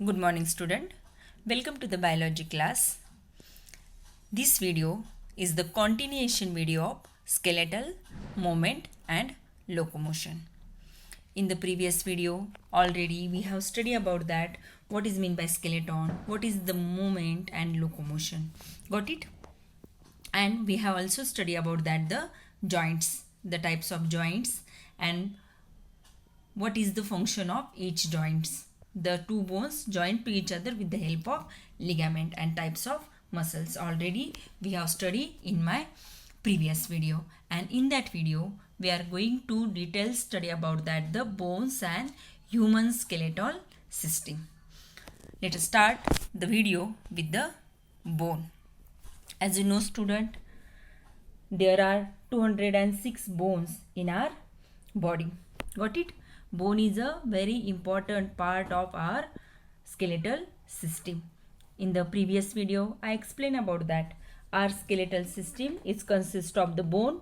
Good morning, student. Welcome to the biology class. This video is the continuation video of skeletal movement and locomotion. In the previous video, already we have studied about that. What is meant by skeleton? What is the movement and locomotion? Got it? And we have also studied about that the joints, the types of joints, and what is the function of each joints. The two bones join to each other with the help of ligament and types of muscles. Already we have studied in my previous video, and in that video we are going to detail study about that the bones and human skeletal system. Let us start the video with the bone. As you know, student, there are 206 bones in our body. Got it? Bone is a very important part of our skeletal system. In the previous video, I explained about that. Our skeletal system is consist of the bone,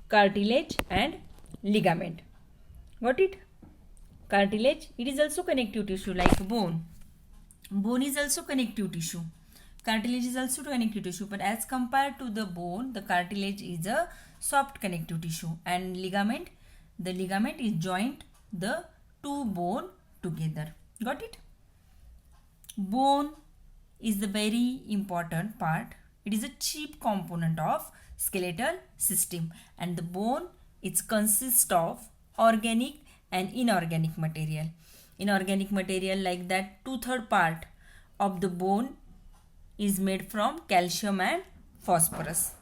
cartilage and ligament. Got it? Cartilage, it is also connective tissue like bone. Bone is also connective tissue. Cartilage is also connective tissue, but as compared to the bone, the cartilage is a soft connective tissue, and ligament, the ligament is joined the two bone together. Got it? Bone is the very important part. It is a chief component of skeletal system, and the bone, it consists of organic and inorganic material. Inorganic material like that 2/3 part of the bone is made from calcium and phosphorus.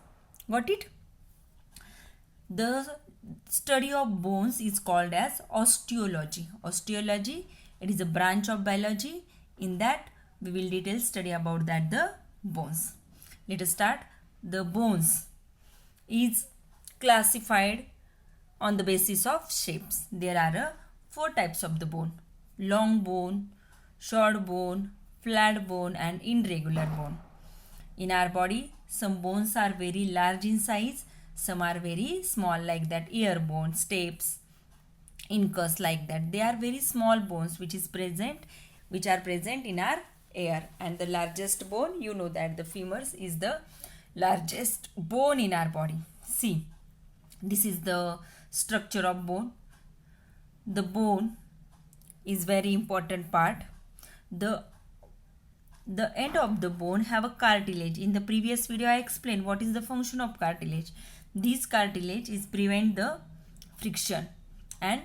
Got it? The study of bones is called as osteology. Osteology, it is a branch of biology. In that we will detail study about that the bones. Let us start. The bones is classified on the basis of shapes. There are 4 types of the bone: long bone, short bone, flat bone and irregular bone. In our body, some bones are very large in size, some are very small like that ear bone, stapes, incus like that. They are very small bones which are present in our ear. And the largest bone, you know that the femurs is the largest bone in our body. See, this is the structure of bone. The bone is very important part. The end of the bone have a cartilage. In the previous video I explained what is the function of cartilage. This cartilage is prevent the friction and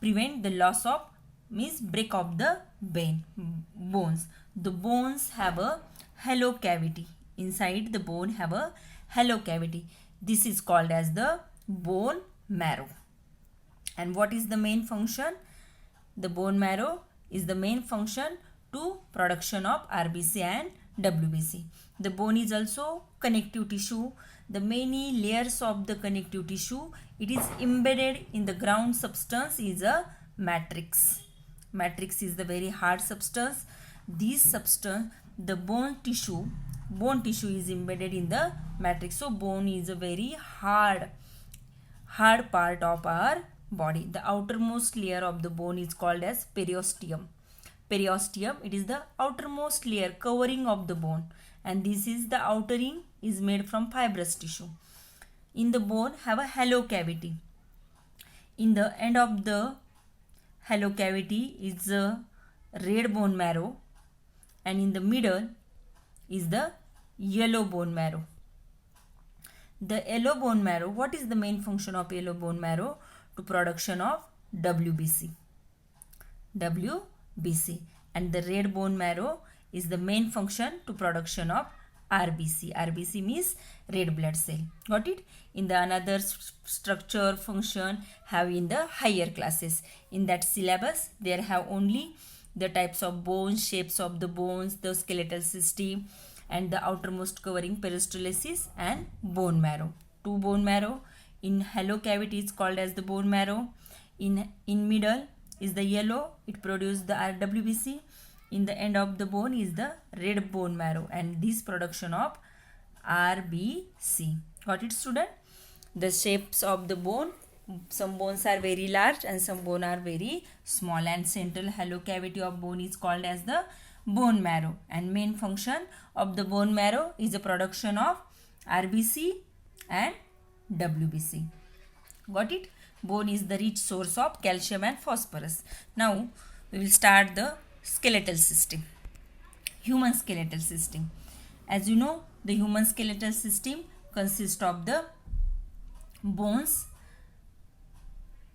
prevent the loss of, means break of the bones. The bones have a hollow cavity. Inside the bone have a hollow cavity. This is called as the bone marrow. And what is the main function? The bone marrow is the main function to production of RBC and WBC. The bone is also connective tissue. The many layers of the connective tissue, it is embedded in the ground substance is a matrix. Matrix is the very hard substance. This substance, the bone tissue is embedded in the matrix. So bone is a very hard part of our body. The outermost layer of the bone is called as periosteum. Periosteum, it is the outermost layer covering of the bone, and this is the outer ring is made from fibrous tissue. In the bone have a hollow cavity. In the end of the hollow cavity is a red bone marrow, and in the middle is the yellow bone marrow. The yellow bone marrow, what is the main function of yellow bone marrow? To production of WBC. And the red bone marrow is the main function to production of RBC. RBC means red blood cell. Got it? In the another structure function have in the higher classes. In that syllabus there have only the types of bones, shapes of the bones, the skeletal system and the outermost covering peristalsis and bone marrow. 2 bone marrow. In hollow cavity is called as the bone marrow. In middle is the yellow, it produces the RWBC. In the end of the bone is the red bone marrow, and this production of RBC. Got it, student? The shapes of the bone, some bones are very large and some bone are very small, and central hollow cavity of bone is called as the bone marrow, and main function of the bone marrow is the production of RBC and WBC. Got it? Bone is the rich source of calcium and phosphorus. Now we will start the skeletal system. Human skeletal system. As you know, the human skeletal system consists of the bones.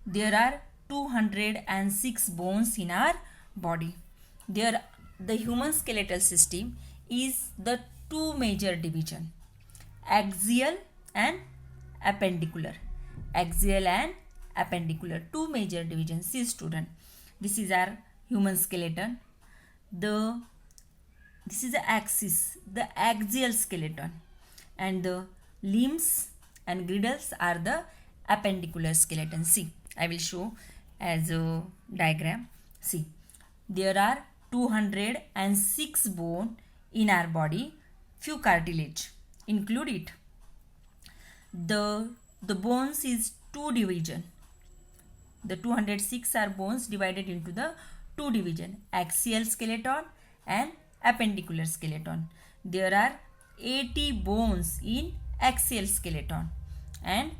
There are 206 bones in our body. The human skeletal system is the two major division, axial and appendicular. Axial and appendicular, two major divisions. See student, this is our human skeleton. This is the axis, the axial skeleton, and the limbs and girdles are the appendicular skeleton. See, I will show as a diagram. See, there are 206 bone in our body, few cartilage include it. The bones is two division. The 206 are bones divided into the two division, axial skeleton and appendicular skeleton. There are 80 bones in axial skeleton and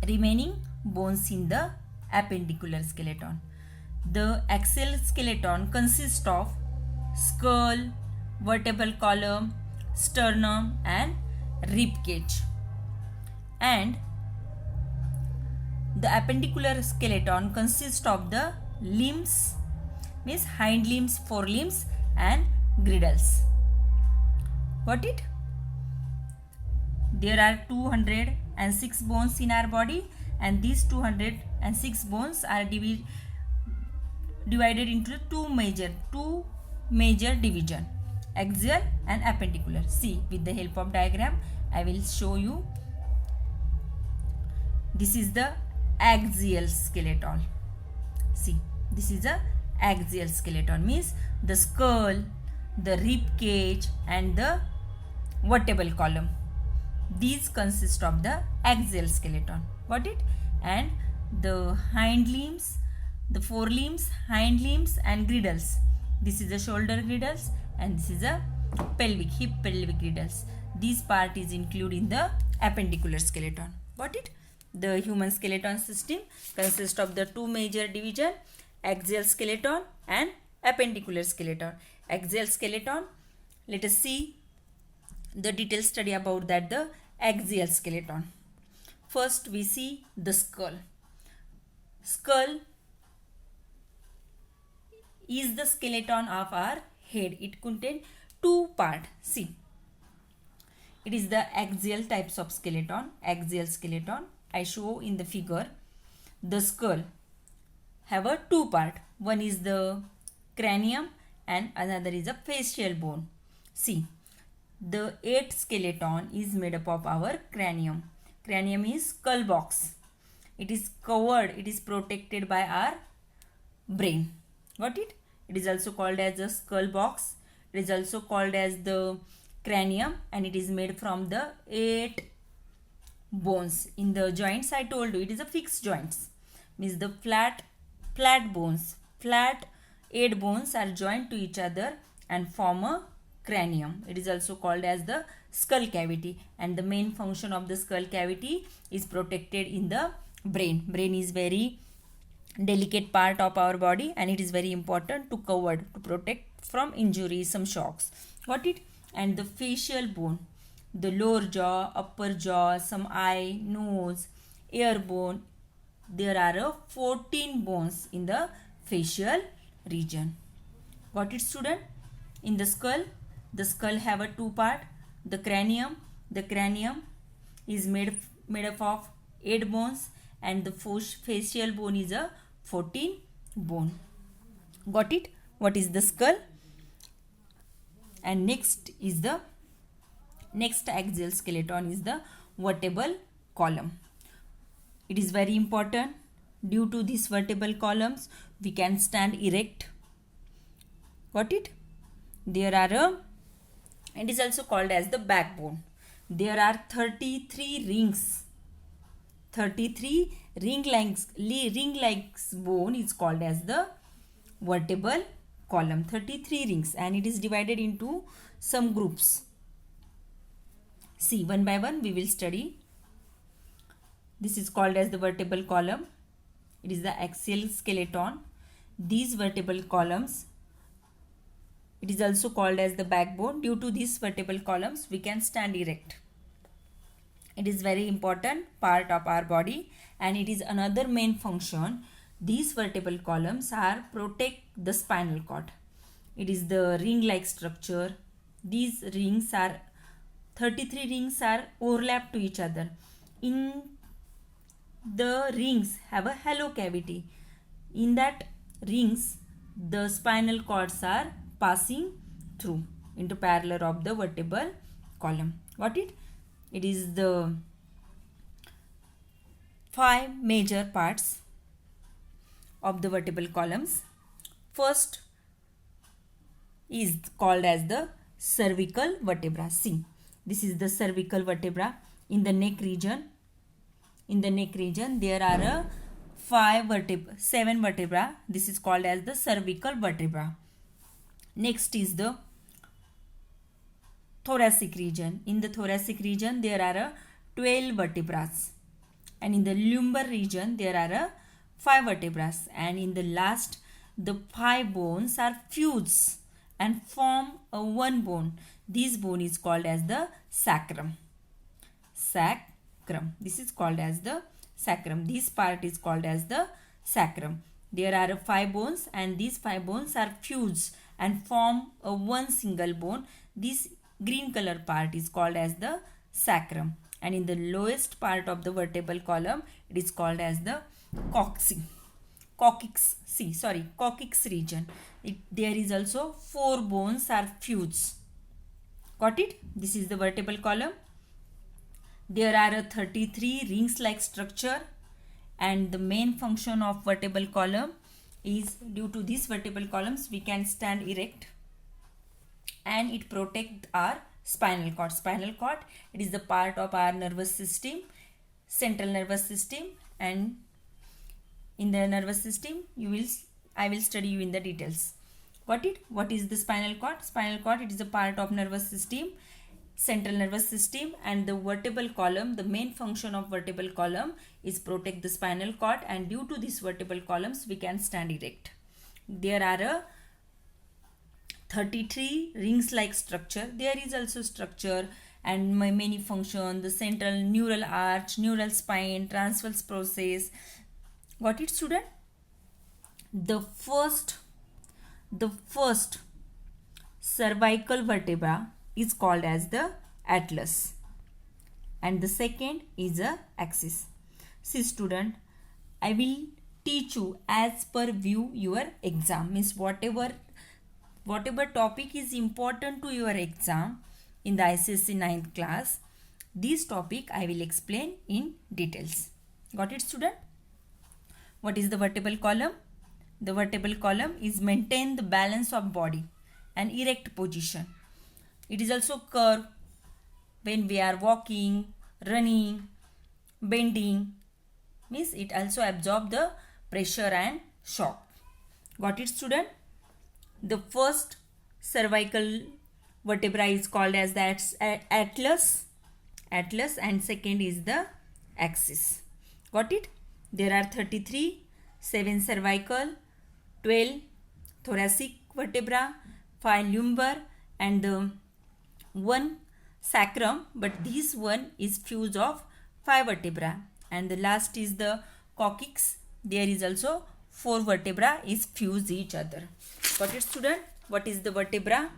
remaining bones in the appendicular skeleton. The axial skeleton consists of skull, vertebral column, sternum and rib cage, and the appendicular skeleton consists of the limbs, means hind limbs, forelimbs and girdles. Got it? There are 206 bones in our body, and these 206 bones are divided into two major division, axial and appendicular. See, with the help of diagram I will show you. This is the axial skeleton. See, this is a axial skeleton, means the skull, the rib cage and the vertebral column. These consist of the axial skeleton. Got it? And the hind limbs, the forelimbs, hind limbs and girdles. This is the shoulder girdles and this is a hip pelvic girdles. This part is included in the appendicular skeleton. Got it? The human skeleton system consists of the two major division, axial skeleton and appendicular skeleton. Axial skeleton, let us see the detailed study about that, the axial skeleton. First we see the skull. Skull is the skeleton of our head. It contains two parts. See, it is the axial types of skeleton. Axial skeleton I show in the figure. The skull have a two part. One is the cranium and another is a facial bone. See, the eighth skeleton is made up of our cranium. Cranium is skull box. It is covered, it is protected by our brain. Got it? It is also called as a skull box. It is also called as the cranium, and it is made from the 8 bones. In the joints I told you, it is a fixed joints. Means the flat bones. Flat 8 bones are joined to each other and form a cranium. It is also called as the skull cavity, and the main function of the skull cavity is protected in the brain. Brain is very delicate part of our body and it is very important to cover to protect from injuries, some shocks. Got it? And the facial bone, the lower jaw, upper jaw, some eye, nose, ear bone. There are 14 bones in the facial region. Got it, student? In the skull have a two part. The cranium is made up of 8 bones, and the facial bone is a 14 bone. Got it? What is the skull? And next axial skeleton is the vertebral column. It is very important. Due to these vertebral columns, we can stand erect. Got it? It is also called as the backbone. There are 33 rings. 33 ring-like bone is called as the vertebral column. 33 rings, and it is divided into some groups. See, one by one we will study. This is called as the vertebral column. It is the axial skeleton. These vertebral columns, it is also called as the backbone. Due to these vertebral columns, we can stand erect. It is very important part of our body, and it is another main function. These vertebral columns are protect the spinal cord. It is the ring-like structure. These rings are 33 rings are overlapped to each other. In the rings have a hollow cavity. In that rings, the spinal cords are passing through into parallel of the vertebral column. Got it? It is the 5 major parts of the vertebral columns. First is called as the cervical vertebra. See, this is the cervical vertebra. In the neck region, there are 7 vertebra. This is called as the cervical vertebra. Next is the thoracic region. In the thoracic region, there are 12 vertebrae, and in the lumbar region, there are 5 vertebrae, and in the last, the 5 bones are fused and form a one bone. This bone is called as the sacrum. This is called as the sacrum. This part is called as the sacrum. There are 5 bones, and these 5 bones are fused and form a one single bone. This green color part is called as the sacrum, and in the lowest part of the vertebral column, it is called as the coccyx region. There is also 4 bones are fused. Got it? This is the vertebral column. There are 33 rings-like structure, and the main function of vertebral column is, due to these vertebral columns, we can stand erect, and it protects our spinal cord. Spinal cord, it is the part of our nervous system, central nervous system, and in the nervous system, I will study you in the details. Got it? What is the spinal cord? Spinal cord, it is a part of nervous system, central nervous system, and the vertebral column, the main function of vertebral column is protect the spinal cord, and due to these vertebral columns, we can stand erect. There are 33 rings-like structure. There is also structure and many function, the central neural arch, neural spine, transverse process. Got it, student? The first cervical vertebra is called as the atlas, and the second is a axis. See, student, I will teach you as per view your exam. Means whatever topic is important to your exam in the ICSE 9th class, this topic I will explain in details. Got it, student? What is the vertebral column? The vertebral column is maintain the balance of body and erect position. It is also curve when we are walking, running, bending. Means it also absorb the pressure and shock. Got it, student? The first cervical vertebra is called as the atlas, and second is the axis. Got it? There are 33, 7 cervical, 12 thoracic vertebra, 5 lumbar, and the 1 sacrum, but this one is fused of 5 vertebra, and the last is the coccyx. There is also 4 vertebra is fused each other. Got it, student? What is the vertebra?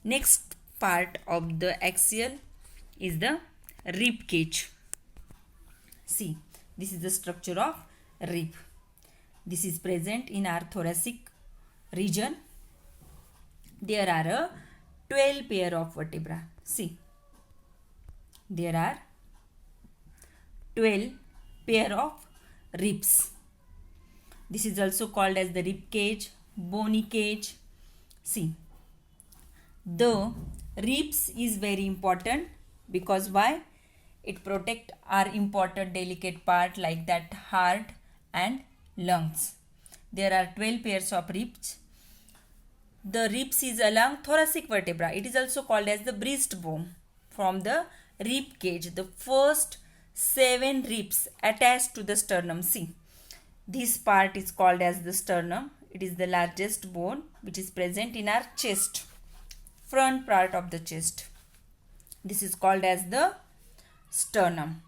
Next part of the axial is the rib cage. See, this is the structure of rib. This is present in our thoracic region. There are 12 pair of vertebra. See, there are 12 pair of ribs. This is also called as the rib cage, bony cage. See, the ribs is very important because why? It protect our important delicate part like that heart and lungs. There are 12 pairs of ribs. The ribs is along thoracic vertebra. It is also called as the breastbone. From the rib cage, the first 7 ribs attached to the sternum. See, this part is called as the sternum. It is the largest bone which is present in our chest, front part of the chest. This is called as the sternum.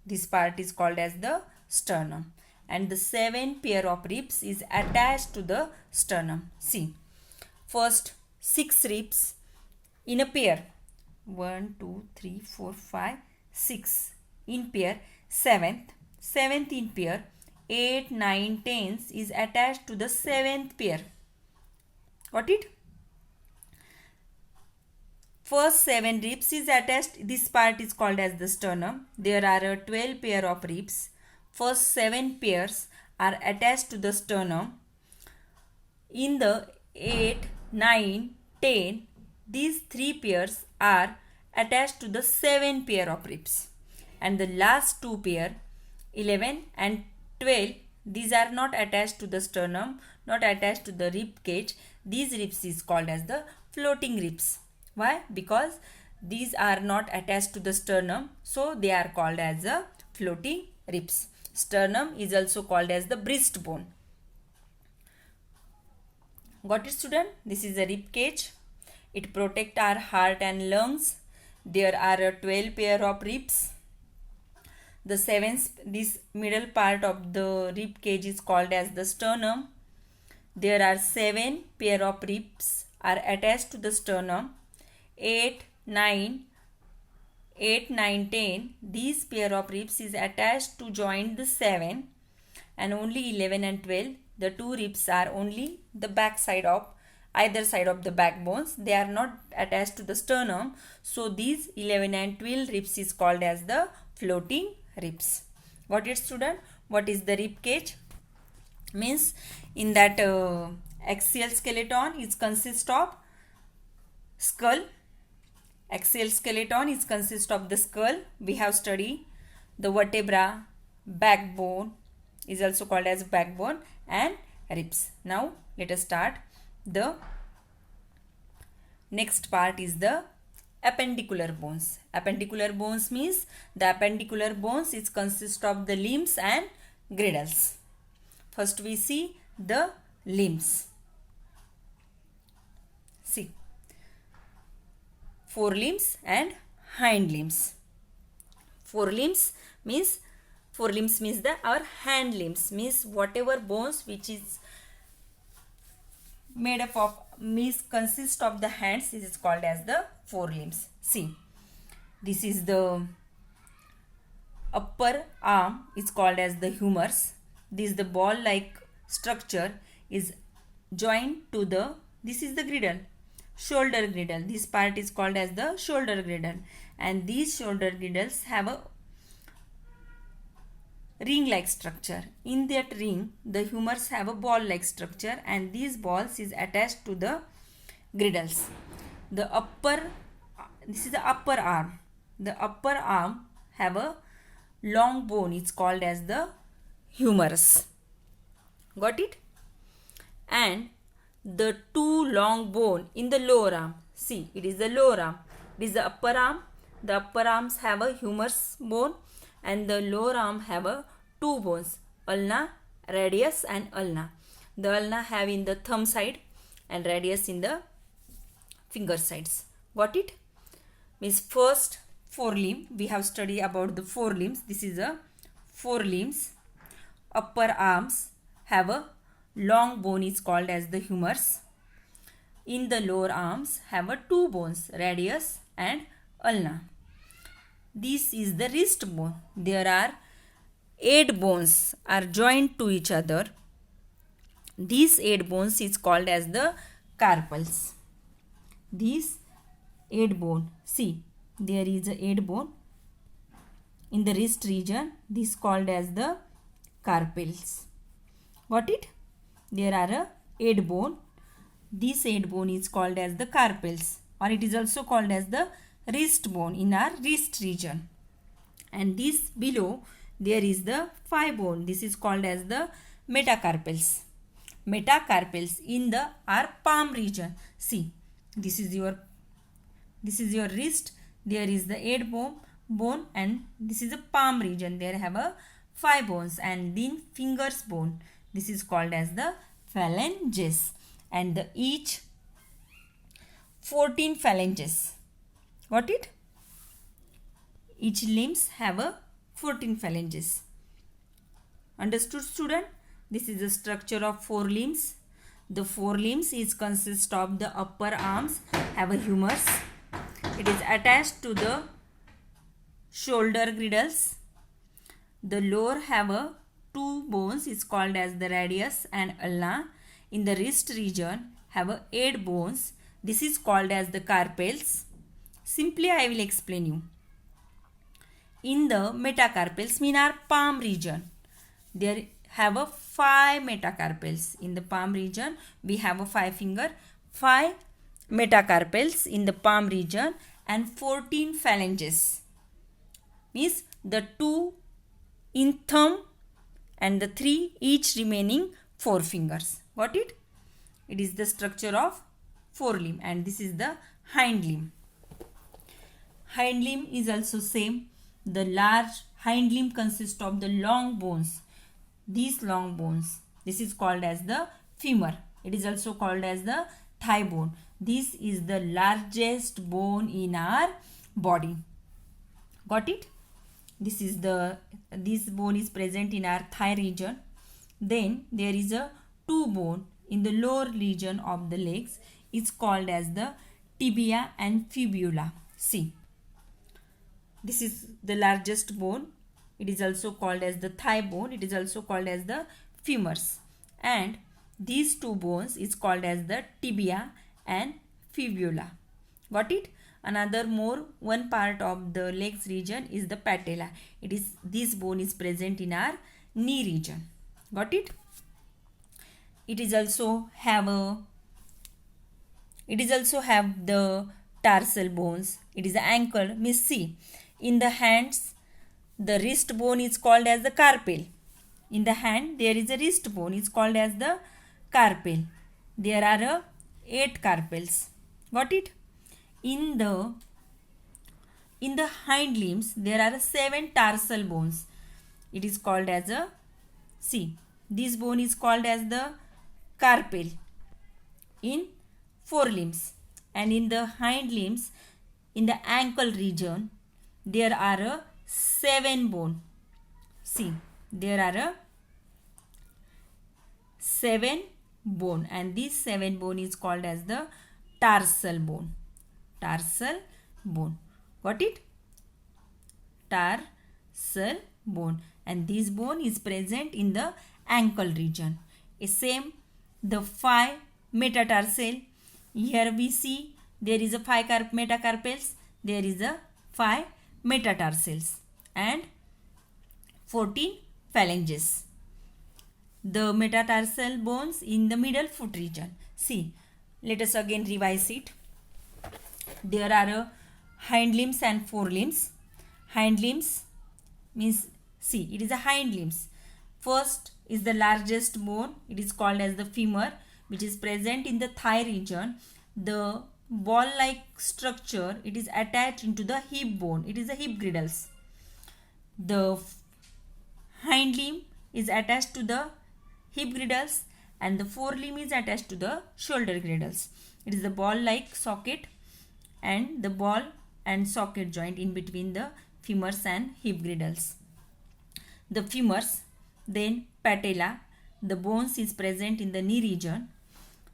This part is called as the sternum. And the 7 pair of ribs is attached to the sternum. See, first 6 ribs in a pair. 1, 2, 3, 4, 5, 6 in pair. Seventh in pair. 8, 9, 10 is attached to the 7th pair. Got it? First 7 ribs is attached. This part is called as the sternum. There are 12 pair of ribs. First 7 pairs are attached to the sternum. In the 8, 9, 10, these 3 pairs are attached to the 7 pair of ribs. And the last 2 pair, 11 and 12, these are not attached to the sternum, not attached to the rib cage. These ribs is called as the floating ribs. Why? Because these are not attached to the sternum, so they are called as the floating ribs. Sternum is also called as the breastbone. Got it, student? This is a rib cage. It protects our heart and lungs. There are 12 pair of ribs. The 7th, this middle part of the rib cage is called as the sternum. There are 7 pair of ribs are attached to the sternum. 8, 9, 10, these pair of ribs is attached to join the 7, and only 11 and 12, the 2 ribs are only the back side of either side of the backbones. They are not attached to the sternum, so these 11 and 12 ribs is called as the floating ribs. Got it, student? What is the rib cage? Means in that axial skeleton is consist of skull. Axial skeleton is consist of the skull. We have studied the vertebra, backbone is also called as backbone, and ribs. Now let us start. The next part is the appendicular bones. Appendicular bones means the appendicular bones is consist of the limbs and girdles. First we see the limbs. See, forelimbs and hind limbs. Forelimbs means our hand limbs, means whatever bones which is made up of consist of the hands, this is called as the forelimbs. See, this is the upper arm is called as the humerus. This the ball like structure is joined to the, this is the girdle, shoulder girdle. This part is called as the shoulder girdle, and these shoulder girdles have a ring like structure. In that ring the humerus have a ball like structure, and these balls is attached to the girdles. The upper, this is the upper arm. The upper arm have a long bone, it's called as the humerus. Got it? And the 2 long bone in the lower arm. See, it is the lower arm. It is the upper arm. The upper arms have a humerus bone, and the lower arm have a 2 bones, ulna, radius and ulna. The ulna have in the thumb side and radius in the finger sides. Got it? Means first forelimb, we have studied about the forelimbs. This is a forelimbs. Upper arms have a long bone is called as the humerus. In the lower arms have a 2 bones, radius and ulna. This is the wrist bone. There are 8 bones are joined to each other. These 8 bones is called as the carpals. These 8 bone. See, there is a 8 bone in the wrist region. This called as the carpals. Got it? There are a 8 bone. This 8 bone is called as the carpals, or it is also called as the wrist bone in our wrist region. And this below there is the thigh bone. This is called as the metacarpals. Metacarpals in the our palm region. See, this is your wrist. There is the head bone, and this is a palm region. There have a 5 bones, and then fingers bone. This is called as the phalanges, and the each 14 phalanges. Got it? Each limbs have a 14 phalanges. Understood, student? This is the structure of 4 limbs. The 4 limbs is consist of the upper arms have a humerus. It is attached to the shoulder girdles. The lower have a 2 bones is called as the radius and ulna. In the wrist region have a 8 bones. This is called as the carpals. Simply I will explain you. In the metacarpals, mean our palm region, there have a 5 metacarpals. In the palm region, we have a 5 finger, 5 metacarpals in the palm region, and 14 phalanges. Means the 2 in thumb and the 3 each remaining 4 fingers. Got it? It is the structure of forelimb, and this is the hind limb. Hind limb is also same. The large hind limb consists of the long bones. These long bones. This is called as the femur. It is also called as the thigh bone. This is the largest bone in our body. Got it? This bone is present in our thigh region. Then there is a 2 bone in the lower region of the legs. It's called as the tibia and fibula. See. This is the largest bone. It is also called as the thigh bone. It is also called as the femurs. And these 2 bones is called as the tibia and fibula. Got it? Another one part of the legs region is the patella. This bone is present in our knee region. Got it? It is also have the tarsal bones. It is the ankle. Means see. In the hands, the wrist bone is called as the carpal. In the hand, there is a wrist bone. It's called as the carpal. There are 8 carpals. Got it? In the hind limbs, there are 7 tarsal bones. It is called as a, see, this bone is called as the carpal in forelimbs. And in the hind limbs, in the ankle region, there are 7 bone. See, there are 7 bone, and this 7 bone is called as the tarsal bone. Tarsal bone. Got it? Tarsal bone, and this bone is present in the ankle region. Same the 5 metatarsal. Here we see there is a 5 metacarpals. There is a 5 metatarsals and 14 phalanges. The metatarsal bones in the middle foot region. See, let us again revise it. There are hind limbs and forelimbs. Hind limbs means, see, it is a hind limbs. First is the largest bone. It is called as the femur, which is present in the thigh region. The ball-like structure, it is attached into the hip bone. It is a hip girdles. The hind limb is attached to the hip girdles, and the forelimb is attached to the shoulder girdles. It is the ball-like socket and the ball and socket joint in between the femurs and hip girdles. The femurs, then patella, the bones is present in the knee region.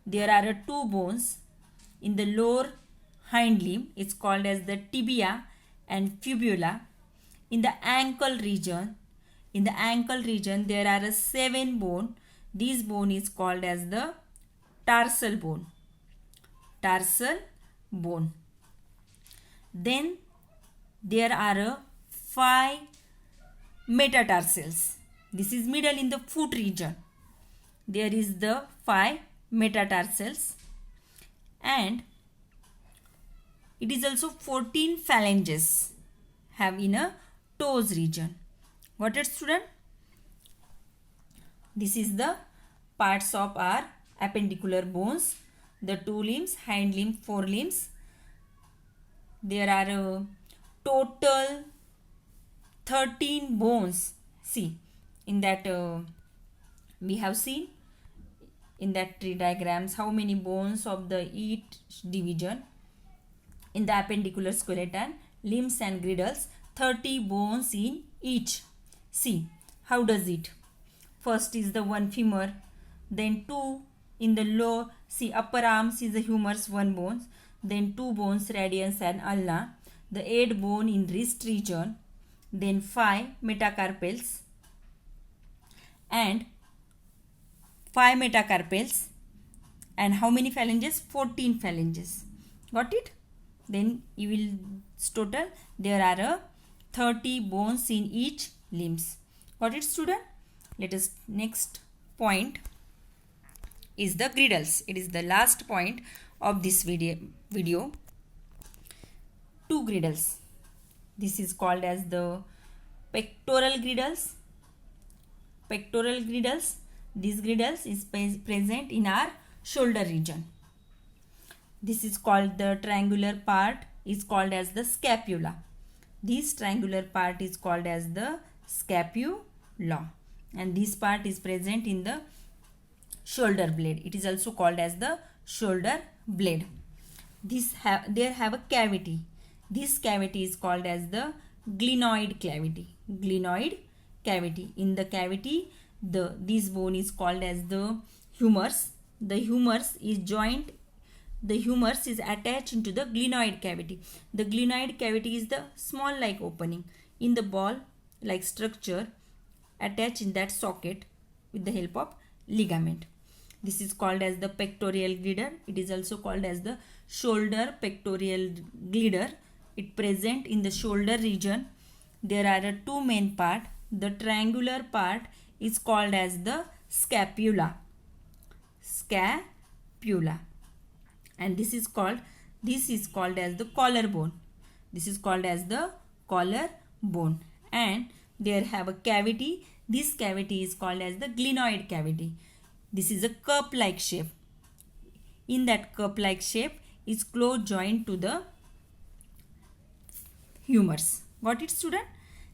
There are 2 bones in the lower hind limb. It's called as the tibia and fibula. In the ankle region, there are 7 bone. This bone is called as the tarsal bone. Tarsal bone. Then there are 5 metatarsals. This is middle in the foot region. There is the 5 metatarsals, and It is also 14 phalanges have in a toes region. Got it, student? This is the parts of our appendicular bones. The 2 limbs, hind limb, 4 limbs. There are total 13 bones. See, in that we have seen in that tree diagrams how many bones of the each division. In the appendicular skeleton, limbs and girdles, 30 bones in each. See, how does it? First is the one femur, then 2 in the lower, see upper arms is the humerus, 1 bone, then 2 bones, radius and ulna, the 8 bone in wrist region, then 5 metacarpals and 5 metacarpals, and how many phalanges? 14 phalanges. Got it? Then you will total there are 30 bones in each limbs. Got it, student? Let us next point is the girdles. It is the last point of this video. 2 girdles. This is called as the pectoral girdles. Pectoral girdles. This girdles is present in our shoulder region. This is called the triangular part is called as the scapula. This triangular part is called as the scapula, and this part is present in the shoulder blade. It is also called as the shoulder blade. There have a cavity. This cavity is called as the glenoid cavity. Glenoid cavity. In the cavity, this bone is called as the humerus. The humerus is joint. The humerus is attached into the glenoid cavity. The glenoid cavity is the small like opening in the ball like structure attached in that socket with the help of ligament. This is called as the pectoral girdle. It is also called as the shoulder pectoral girdle. It present in the shoulder region. There are 2 main part. The triangular part is called as the scapula. Scapula. And this is called as the collarbone. This is called as the collarbone. And there have a cavity. This cavity is called as the glenoid cavity. This is a cup-like shape. In that cup-like shape is close joined to the humerus. Got it, student?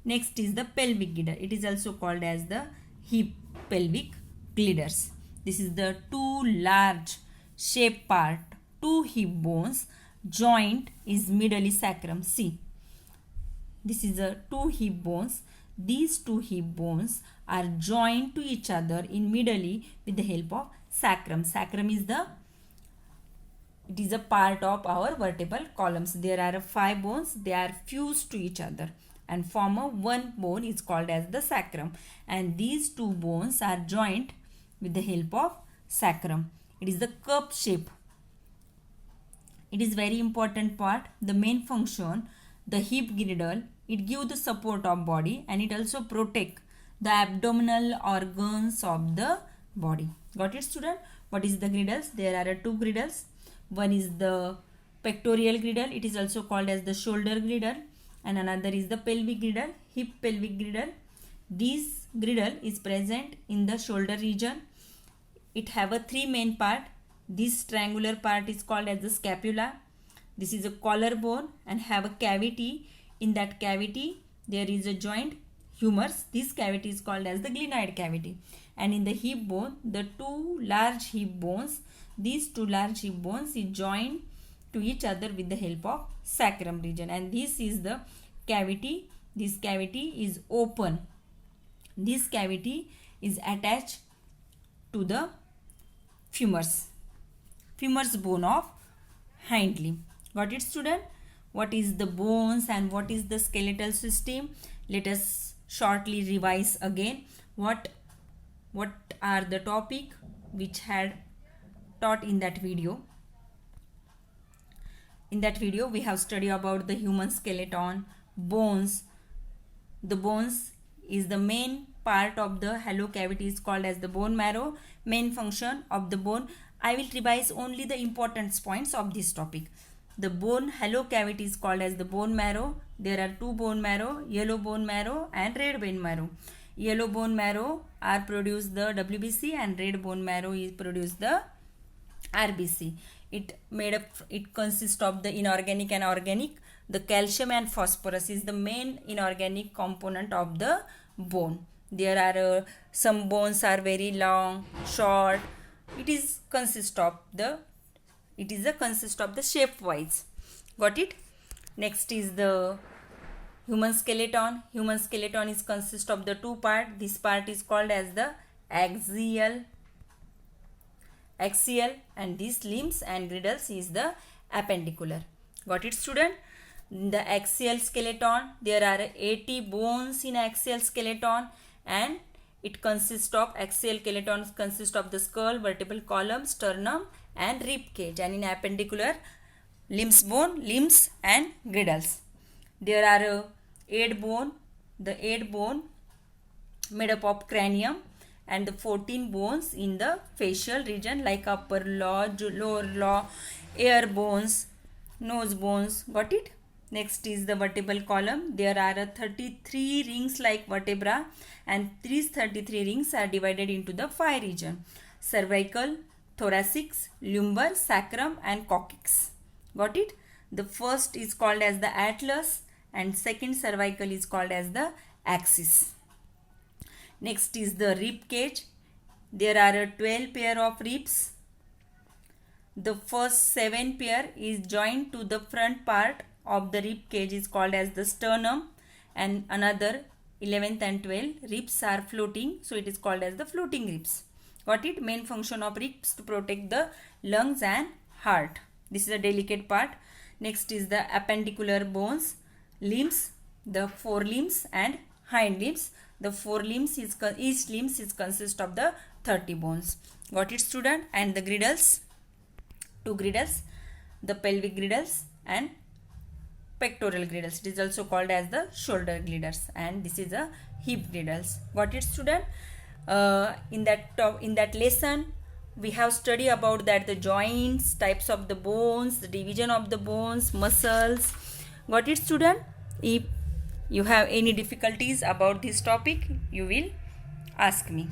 Next is the pelvic girdle. It is also called as the hip pelvic girdles. This is the 2 large shape part, 2 hip bones. Joint is medially sacrum. See, this is a 2 hip bones. These 2 hip bones are joined to each other in medially with the help of sacrum. Sacrum is a part of our vertebral columns. There are 5 bones. They are fused to each other and form a 1 bone is called as the sacrum. And these 2 bones are joined with the help of sacrum. It is the cup shape. It is very important part. The main function, the hip girdle, it gives the support of body and it also protect the abdominal organs of the body. Got it, student? What is the girdles? There are 2 girdles. One is the pectoral girdle. It is also called as the shoulder girdle. And another is the pelvic girdle, hip pelvic girdle. This girdle is present in the shoulder region. It have a 3 main part. This triangular part is called as the scapula. This is a collarbone and have a cavity. In that cavity, there is a joint humerus. This cavity is called as the glenoid cavity. And in the hip bone, the 2 large hip bones, these 2 large hip bones is joined to each other with the help of sacrum region. And this is the cavity. This cavity is open. This cavity is attached to the femurs bone of hind limb. Got it, student? What is the bones and what is the skeletal system? Let us shortly revise again what are the topic which had taught in that video. In that video we have studied about the human skeleton, bones. The bones is the main part of the hollow cavity is called as the bone marrow. Main function of the bone. I will revise only the important points of this topic. The bone hollow cavity is called as the bone marrow. There are two bone marrow, yellow bone marrow and red bone marrow. Yellow bone marrow are produce the WBC and red bone marrow is produce the RBC. It consists of the inorganic and organic. The calcium and phosphorus is the main inorganic component of the bone. There are some bones are very long, short. It is a consist of the shape wise. Got it? Next is the human skeleton. Human skeleton is consist of the two part. This part is called as the axial, and these limbs and girdles is the appendicular. Got it, student? In the axial skeleton, there are 80 bones in axial skeleton, and it consists of axial skeleton consists of the skull, vertebral column, sternum and rib cage, and in appendicular limbs and girdles. There are 8 bone. The 8 bone made up of cranium and the 14 bones in the facial region like upper jaw, lower jaw, ear bones, nose bones. Got it? Next is the vertebral column. There are 33 rings like vertebra, and these 33 rings are divided into the 5 regions: cervical, thoracic, lumbar, sacrum and coccyx. Got it? The first is called as the atlas and second cervical is called as the axis. Next is the rib cage. There are 12 pair of ribs. The first 7 pair is joined to the front part of the rib cage is called as the sternum, and another 11th and 12th ribs are floating, so it is called as the floating ribs. Got it? Main function of ribs to protect the lungs and heart. This is a delicate part. Next is the appendicular bones, limbs, the forelimbs and hind limbs. The forelimbs is each limbs is consist of the 30 bones. Got it, student? And the girdles, 2 girdles, the pelvic girdles and pectoral girdles. It is also called as the shoulder girdles, and this is a hip girdles. Got it, student? In that lesson we have studied about that the joints, types of the bones, the division of the bones, muscles. Got it, student? If you have any difficulties about this topic, you will ask me.